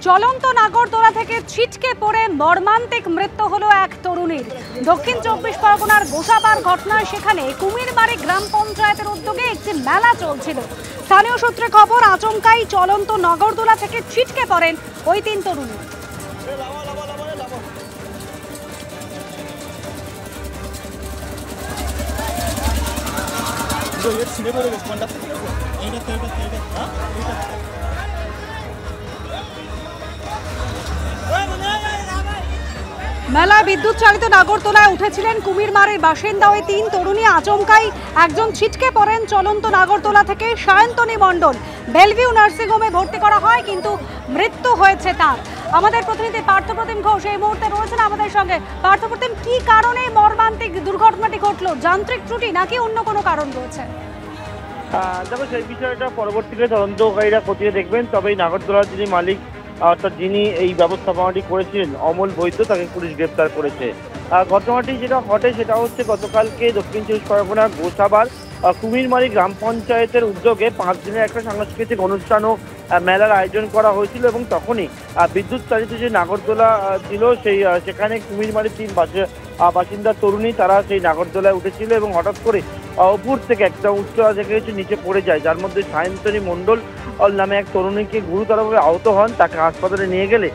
চলন্ত নাগরদোলা থেকে ছিটকে পড়ে মর্মান্তিক মৃত্যু হলো এক তরুণীর। দক্ষিণ 24 পরগনার গোসাবার ঘটনায় সেখানে কুমিরমারি গ্রাম পঞ্চায়েতের উদ্যোগে একটি মেলা চলছিল। স্থানীয় সূত্রে খবর, আচমকাই চলন্ত নাগরদোলা থেকে ছিটকে পড়েন ওই 3 তরুণী। মেলায় বিদ্যুৎ চালিত নাগরদোলায় উঠেছিলেন কুমিরমারির বাসিন্দা ওই 3 তরুণী। আচমকাই একজন ছিটকে পড়েন চলন্ত নাগরদোলা থেকে। সায়ন্তনী মণ্ডল বেলভিউ নার্সিংহোমে ভর্তি করা হয়, কিন্তু মৃত্যু হয়েছে তার। আমাদের প্রতিনিধি পার্থপ্রতিম ঘোষ এই মুহূর্তে রয়েছেন আমাদের সঙ্গে। পার্থপ্রতিম, কি কারণে মর্মান্তিক দুর্ঘটনাটি ঘটলো? যান্ত্রিক ত্রুটি নাকি অন্য কোনো কারণ রয়েছে? দেখো, সেই বিষয়টা পরবর্তীকালে তদন্তকারীরা খতিয়ে দেখবেন। তবে এই নাগরদোলার যিনি মালিক অর্থাৎ যিনি এই ব্যবস্থাপনাটি করেছিলেন অমল বৈদ্য, তাকে পুলিশ গ্রেপ্তার করেছে। ঘটনাটি যেটা ঘটে সেটা হচ্ছে গতকালকে দক্ষিণ 24 পরগনার গোসাবার কুমিরমারি গ্রাম পঞ্চায়েতের উদ্যোগে 5 দিনের একটা সাংস্কৃতিক অনুষ্ঠান ও মেলার আয়োজন করা হয়েছিল এবং তখনই বিদ্যুৎ চালিত যে নাগরদোলা ছিল সেখানে কুমিরমারির 3 বাসিন্দা তরুণী তারা সেই নাগরদোলায় উঠেছিল এবং হঠাৎ করে উপর থেকে একটা উচ্চতা থেকে নিচে পড়ে যায়, যার মধ্যে সায়ন্তনী মণ্ডল নামে এক তরুণীকে গুরুতরভাবে আহত হন। তাকে হাসপাতালে নিয়ে গেলে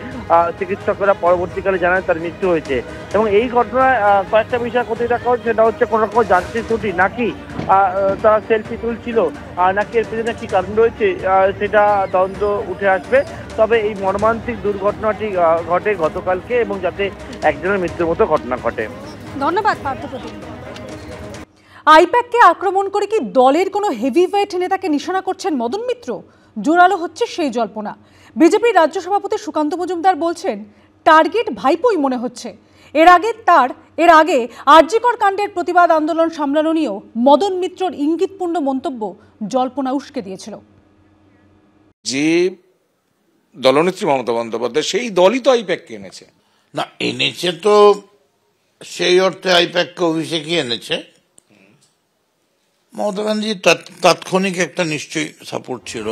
চিকিৎসকরা পরবর্তীকালে জানান তার মৃত্যু হয়েছে। এবং এই ঘটনায় কয়েকটা বিষয় খতিয়ে দেখা হচ্ছে, সেটা হচ্ছে কোনো রকম যান্ত্রিক ত্রুটি নাকি তারা সেলফি তুলছিল নাকি এর পিছনে কি কারণ রয়েছে সেটা তদন্ত উঠে আসবে। তবে এই মর্মান্তিক দুর্ঘটনাটি ঘটে গতকালকে এবং যাতে একজনের মৃত্যুর মতো ঘটনা ঘটে। ধন্যবাদ পার্থপ্রতিম। আইপ্যাককে আক্রমণ করে কি দলের কোনো হেভিওয়েট নেতাকে নিশানা করছেন মদন মিত্র? জোরালো হচ্ছে সেই জল্পনা। বিজেপির রাজ্য সভাপতি সুকান্ত মজুমদার বলছেন, টার্গেট ভাইপোই মনে হচ্ছে। এর আগে আরজিকর কাণ্ডের প্রতিবাদ আন্দোলন সামলানো নিয়েও মদন মিত্রর ইঙ্গিতপূর্ণ মন্তব্য জল্পনা উস্কে দিয়েছিল। যে দলনেত্রী মমতা বন্দ্যোপাধ্যায় সেই দলই তো আইপ্যাককে এনেছে। না, এনেছে তো সেই অর্থে আইপ্যাককে অভিষেকই এনেছে। মমতা ব্যানার্জির তাৎক্ষণিক একটা নিশ্চয়ই সাপোর্ট ছিল।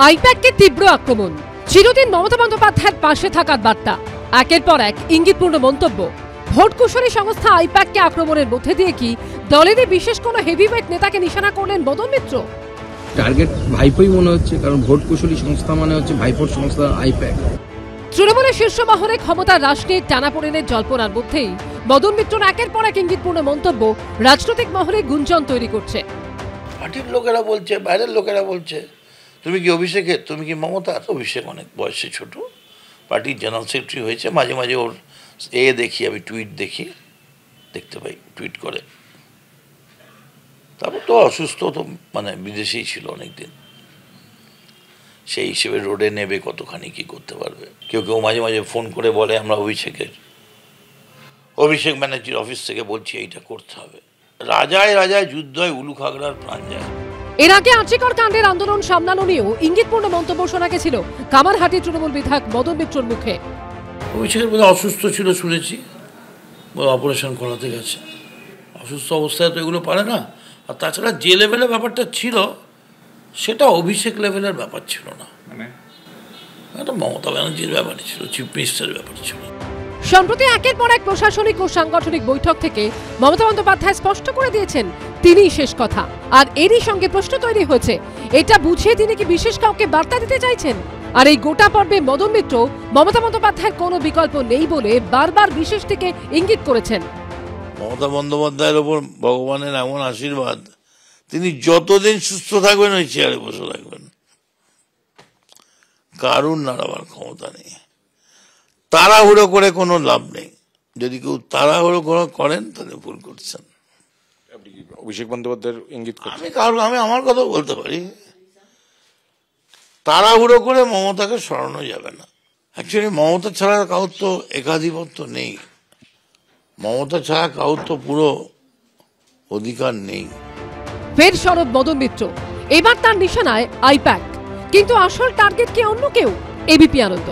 আইপ্যাককে তীব্র আক্রমণ, চিরদিন মমতা বন্দ্যোপাধ্যায়ের পাশে থাকার বার্তা, একের পর এক ইঙ্গিতপূর্ণ মন্তব্য। ভোট কুশলী সংস্থা আইপ্যাককে আক্রমণের মধ্যে দিয়ে কি দলেরই বিশেষ কোনো হেভিওয়েট নেতাকে নিশানা করলেন মদন মিত্র? টার্গেট ভাইপোই মনে হচ্ছে, কারণ ভোট কুশলী সংস্থা মানে হচ্ছে ভাইপোর সংস্থা আইপ্যাক। তৃণমূলের শীর্ষ মহলে ক্ষমতার হ্রাস নিয়ে টানাপোড়েনের জল্পনার মধ্যেই মদন মিত্রর একের পর এক ইঙ্গিতপূর্ণ মন্তব্য রাজনৈতিক মহলে গুঞ্জন তৈরি করছে। পার্টির লোকেরা বলছে, বাইরের লোকেরা বলছে, তুমি কি অভিষেকের, তুমি কি মমতার? অভিষেক অনেক বয়সে ছোট, পার্টির জেনারেল সেক্রেটারি হয়েছে। মাঝে মাঝে ওর দেখি, আমি দেখতে পাই টুইট করে। তারপর তো অসুস্থ, তো মানে বিদেশেই ছিল অনেকদিন, সেই হিসেবে রোডে নেবে কতখানি কি করতে পারবে। কেউ কেউ মাঝে মাঝে ফোন করে বলে, আমরা অভিষেক ব্যানার্জির অফিস থেকে বলছি এইটা করতে হবে। রাজায় রাজায় যুদ্ধ হয়, উলু খাগড়ার প্রাণ যায়। এর আগে আরজিকর কাণ্ডের আন্দোলন সামলানো নিয়েও ইঙ্গিতপূর্ণ মন্তব্য শোনা গেছিল কামারহাটি তৃণমূল বিধায়ক মদন মিত্রর মুখে। অভিষেকের বোধহয় অসুস্থ ছিল শুনেছি, অপারেশন করাতে গেছে। অসুস্থ অবস্থায় তো এগুলো পারে না। আর তাছাড়া যে লেভেলের ব্যাপারটা ছিল সেটা অভিষেক লেভেলের ব্যাপার ছিল না, এটা মমতা ব্যানার্জির ব্যাপারই ছিল, চিফ মিনিস্টারের ব্যাপার ছিল। সম্প্রতি একের পর এক প্রশাসনিক ও সাংগঠনিক বৈঠক থেকে মমতা বন্দ্যোপাধ্যায় স্পষ্ট করে দিয়েছেন তিনিই শেষ কথা। আর এরই সঙ্গে প্রশ্ন তৈরি হয়েছে, এটা বুঝিয়ে তিনি কি বিশেষ কাউকে বার্তা দিতে চাইছেন? আর এই গোটা পর্বে মদন মিত্র মমতা বন্দ্যোপাধ্যায়ের কোনো বিকল্প নেই বলে বারবার বিশেষ থেকে ইঙ্গিত করেছেন। মমতা বন্দ্যোপাধ্যায়ের ওপর ভগবানের এমন আশীর্বাদ, তিনি যতদিন সুস্থ থাকবেন ওই চেয়ারে বসে থাকবেন, কারুর নাড়াবার ক্ষমতা নেই। তাড়াহুড়ো করে কোনো লাভ নেই। যদি কেউ তাড়াহুড়ো করেন তাহলে ভুল করছেন। অভিষেক বন্দ্যোপাধ্যায়ের ইঙ্গিত আমি আমার কথা বলতে পারি, তাড়াহুড়ো করে মমতাকে সরানো যাবে না। অ্যাকচুয়ালি মমতা ছাড়া কাউর তো একাধিপত্য নেই, মমতা ছাড়া কাউর তো পুরো অধিকার নেই। ফের সরব মদন মিত্র, এবার তার নিশানায় আইপ্যাক, কিন্তু আসল টার্গেট কি অন্য কেউ? এবিপি আনন্দ।